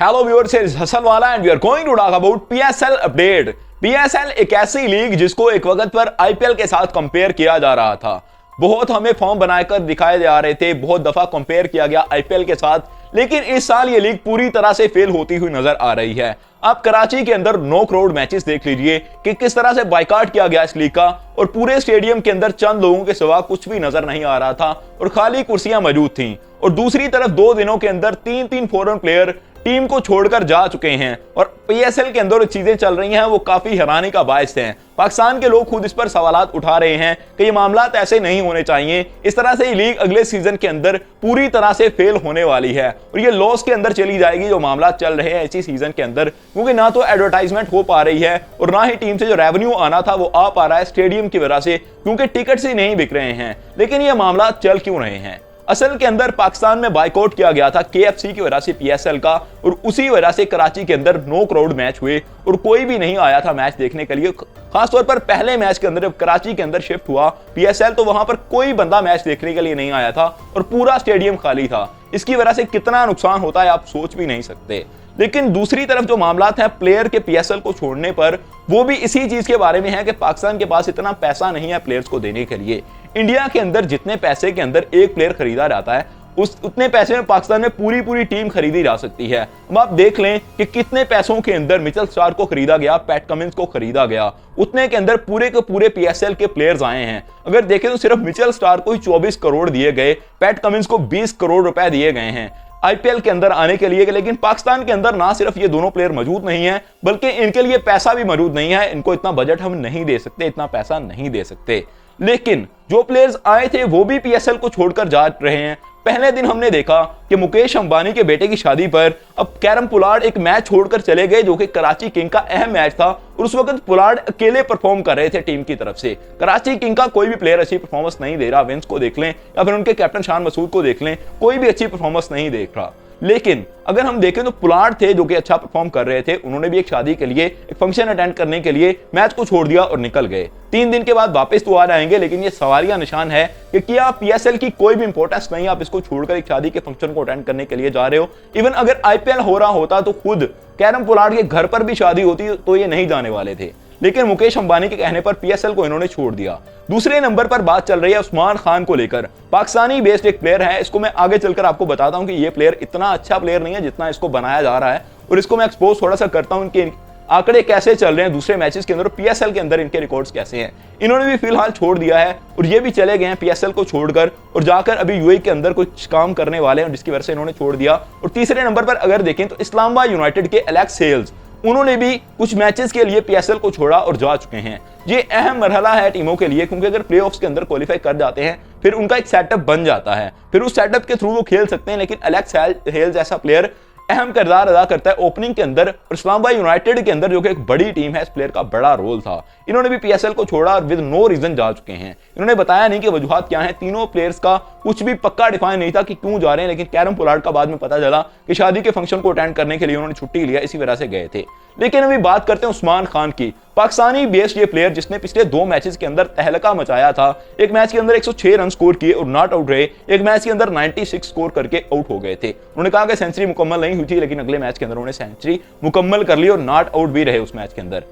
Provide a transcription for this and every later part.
Hello viewers, it's Hasan वाला and we are going to talk about PSL update. PSL एक ऐसी league जिसको एक वक्त पर आईपीएल के साथ कंपेयर किया जा रहा था। बहुत हमें फॉर्म बनाकर दिखाए जा रहे थे, बहुत दफा कंपेयर किया गया आईपीएल के साथ, लेकिन इस साल ये लीग पूरी तरह से फेल होती हुई नजर आ रही है। आप कराची के अंदर 9 करोड़ मैचेस देख लीजिए कि किस तरह से बायकॉट किया गया इस लीग का, और पूरे स्टेडियम के अंदर चंद लोगों के सिवा कुछ भी नजर नहीं आ रहा था और खाली कुर्सियां मौजूद थीं। और दूसरी तरफ 2 दिनों के अंदर 3 फॉरेन प्लेयर टीम को छोड़कर जा चुके हैं और पीएसएल के अंदर चीजें चल रही हैं वो काफी हैरानी का बायस है। पाकिस्तान के लोग खुद इस पर सवालात उठा रहे हैं कि ये मामलात ऐसे नहीं होने चाहिए। इस तरह से ये लीग अगले सीजन के अंदर पूरी तरह से फेल होने वाली है और ये लॉस के अंदर चली जाएगी जो मामलात चल रहे हैं इसी सीजन के अंदर, क्योंकि ना तो एडवर्टाइजमेंट हो पा रही है और ना ही टीम से जो रेवेन्यू आना था वो आ पा रहा है स्टेडियम की वजह से, क्योंकि टिकट्स ही नहीं बिक रहे हैं। लेकिन ये मामलात चल क्यों रहे हैं? असल के अंदर पाकिस्तान में बायकॉट किया गया था केएफसी की वजह से पीएसएल का, और उसी वजह से कराची के अंदर 9 करोड़ मैच हुए और कोई भी नहीं आया था मैच देखने के लिए। खासतौर पर पहले मैच के अंदर जब कराची के अंदर शिफ्ट हुआ पीएसएल, तो वहां पर कोई बंदा मैच देखने के लिए नहीं आया था और पूरा स्टेडियम खाली था। इसकी वजह से कितना नुकसान होता है आप सोच भी नहीं सकते। लेकिन दूसरी तरफ जो मामलात हैं प्लेयर के पीएसएल को छोड़ने पर, वो भी इसी चीज के बारे में है कि पाकिस्तान के पास इतना पैसा नहीं है प्लेयर्स को देने के लिए। इंडिया के अंदर जितने पैसे के अंदर एक प्लेयर खरीदा जाता है उतने पैसे में पाकिस्तान में पूरी टीम खरीदी जा सकती है। अब आप देख लें कि कितने पैसों के अंदर मिचेल स्टार्क को खरीदा गया, पैट कमिंस को खरीदा गया, उतने के अंदर पूरे के पूरे पीएसएल के प्लेयर्स आए हैं। अगर देखें तो सिर्फ मिचेल स्टार्क को ही 24 करोड़ दिए गए, पैट कमिंस को 20 करोड़ रुपए दिए गए हैं आईपीएल के अंदर आने के लिए। लेकिन पाकिस्तान के अंदर ना सिर्फ ये दोनों प्लेयर मौजूद नहीं है, बल्कि इनके लिए पैसा भी मौजूद नहीं है। इनको इतना बजट हम नहीं दे सकते, इतना पैसा नहीं दे सकते। लेकिन जो प्लेयर्स आए थे वो भी पीएसएल को छोड़कर जा रहे हैं। पहले दिन हमने देखा कि मुकेश अंबानी के बेटे की शादी पर अब कैरम पुलाड़ एक मैच छोड़कर चले गए जो कि कराची किंग का अहम मैच था, और उस वक्त पुलाड़ अकेले परफॉर्म कर रहे थे टीम की तरफ से। कराची किंग का कोई भी प्लेयर अच्छी परफॉर्मेंस नहीं दे रहा, विंस को देख लें या फिर उनके कैप्टन शान मसूद को देख लें, कोई भी अच्छी परफॉर्मेंस नहीं देख रहा। लेकिन अगर हम देखें तो पुलाड़ थे जो कि अच्छा परफॉर्म कर रहे थे, उन्होंने भी एक शादी के लिए एक फंक्शन अटेंड करने के लिए मैच को छोड़ दिया और निकल गए। 3 दिन के बाद वापस तो आ जाएंगे, लेकिन ये सवालिया निशान है कि क्या पीएसएल की कोई भी इंपॉर्टेंस नहीं, आप इसको छोड़कर एक शादी के फंक्शन को अटेंड करने के लिए जा रहे हो। इवन अगर आईपीएल हो रहा होता तो खुद कैरम पुलाड़ के घर पर भी शादी होती तो ये नहीं जाने वाले थे, लेकिन मुकेश अंबानी के कहने पर पीएसएल को इन्होंने छोड़ दिया। दूसरे नंबर पर बात चल रही है उस्मान खान को लेकर। पाकिस्तानी बेस्ड एक प्लेयर है, इसको मैं आगे चलकर आपको बताता हूं कि ये प्लेयर इतना अच्छा प्लेयर नहीं है जितना इसको बनाया जा रहा है, और इसको मैं एक्सपोज थोड़ा सा करता हूं इनके आंकड़े कैसे चल रहे हैं दूसरे मैचेस के अंदर, पीएसएल के अंदर इनके रिकॉर्ड्स कैसे हैं। इन्होंने भी फिलहाल छोड़ दिया है और ये भी चले गए हैं पीएसएल को छोड़कर और जाकर अभी यूएई के अंदर कुछ काम करने वाले हैं, जिसकी वजह से इन्होंने छोड़ दिया। और तीसरे नंबर पर अगर देखें तो इस्लामाबाद यूनाइटेड के एलेक्स हेल्स, उन्होंने भी कुछ मैचेस के लिए पीएसएल को छोड़ा और जा चुके हैं। ये अहम मरहला है टीमों के लिए, क्योंकि अगर प्लेऑफ्स के अंदर क्वालिफाई कर जाते हैं फिर उनका एक सेटअप बन जाता है, फिर उस सेटअप के थ्रू वो खेल सकते हैं। लेकिन एलेक्स हेल्स ऐसा प्लेयर अहम किरदार अदा करता है ओपनिंग के अंदर, और इस्लामाबाद यूनाइटेड के अंदर जो कि एक बड़ी टीम है, इस प्लेयर का बड़ा रोल था। इन्होंने भी पीएसएल को छोड़ा और विद नो रीजन जा चुके हैं। इन्होंने बताया नहीं कि वजूहात क्या हैं। तीनों प्लेयर्स का कुछ भी पक्का डिफाइन नहीं था कि क्यों जा रहे हैं, लेकिन कैरम पुलाड़ का बाद में पता चला कि शादी के फंक्शन को अटेंड करने के लिए उन्होंने छुट्टी लिया, इसी वजह से गए थे। लेकिन अभी बात करते हैं उस्मान खान की। पाकिस्तानी बेस्ड ये प्लेयर जिसने पिछले 2 मैचेस के अंदर तहलका मचाया था। एक मैच के अंदर 106 रन स्कोर किए और नॉट आउट रहे, एक मैच के अंदर 96 स्कोर करके आउट हो गए थे। उन्होंने कहा कि सेंचुरी मुकम्मल नहीं हुई थी, लेकिन अगले मैच के अंदर उन्होंने सेंचुरी मुकम्मल कर ली और नॉट आउट भी रहे उस मैच के अंदर।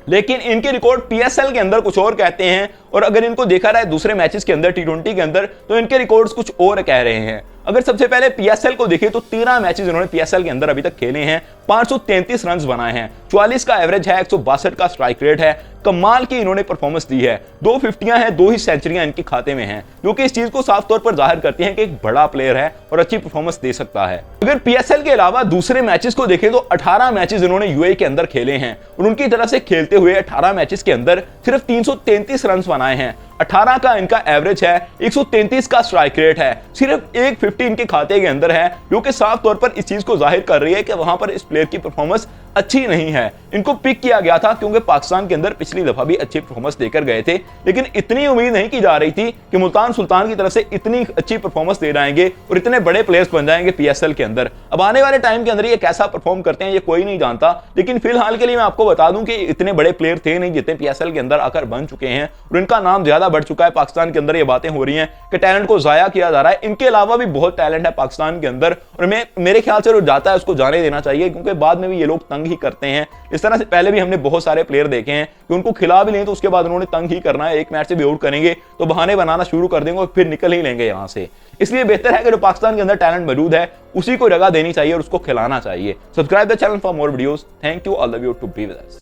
लेकिन इनके रिकॉर्ड पीएसएल के अंदर कुछ और कहते हैं, और अगर इनको देखा रहा है दूसरे मैचेस के अंदर T20 के अंदर, तो इनके रिकॉर्ड्स कुछ और कह रहे हैं। अगर सबसे पहले पीएसएल को देखें तो 13 मैचेस इन्होंने पीएसएल के अंदर अभी तक खेले हैं, 533 रन बनाए हैं, 44 का एवरेज है, 162 का स्ट्राइक रेट है। कमाल की इन्होंने परफॉर्मेंस दी है, 2 50 हैं, 2 ही सेंचुरियां इनके खाते में हैं, जो कि इस चीज को साफ तौर पर जाहिर करती हैं कि एक बड़ा प्लेयर है और अच्छी परफॉर्मेंस दे सकता है। अगर पीएसएल के अलावा दूसरे मैचेस को देखें तो 18 मैचेस इन्होंने यूएई के अंदर खेले हैं, और उनकी तरफ से खेलते हुए 18 मैचेस के अंदर सिर्फ 333 रन बनाए हैं। 18 का इनका एवरेज है, 133 का स्ट्राइक रेट है, सिर्फ 150 इनके खाते के अंदर है, जो कि साफ तौर पर इस चीज को जाहिर कर रही है कि वहां पर इस प्लेयर की परफॉर्मेंस अच्छी नहीं है। इनको पिक किया गया था क्योंकि पाकिस्तान के अंदर पिछली दफा भी अच्छी परफॉर्मेंस देकर गए थे, लेकिन इतनी उम्मीद नहीं की जा रही थी कि मुल्तान सुल्तान की तरफ से इतनी अच्छी परफॉर्मेंस दे जाएंगे और इतने बड़े प्लेयर्स बन जाएंगे पीएसएल के अंदर। अब आने वाले टाइम के अंदर ये कैसा परफॉर्म करते हैं ये कोई नहीं जानता, लेकिन फिलहाल के लिए मैं आपको बता दूं कि इतने बड़े प्लेयर थे नहीं जितने पीएसएल के अंदर आकर बन चुके हैं और इनका नाम ज्यादा बढ़ चुका है। पाकिस्तान के अंदर ये बातें हो रही हैं कि टैलेंट को जाया किया जा रहा है। इनके अलावा भी बहुत टैलेंट है पाकिस्तान के अंदर और मेरे ख्याल से जो जाता है उसको जाने देना चाहिए, क्योंकि बाद में भी ये लोग तंग ही करते हैं। इस तरह से पहले भी हमने बहुत सारे प्लेयर देखे हैं कि उनको खिला भी लें तो उसके बाद उन्होंने तंग ही करना है, एक मैच से भी आउट करेंगे तो बहाने बनाना शुरू कर देंगे और फिर निकल ही लेंगे यहां से। इसलिए बेहतर है कि जो पाकिस्तान के अंदर टैलेंट मौजूद है उसी को जगह देनी चाहिए और उसको खिलाना चाहिए। Subscribe the channel for more videos. Thank you, all the way to be with us.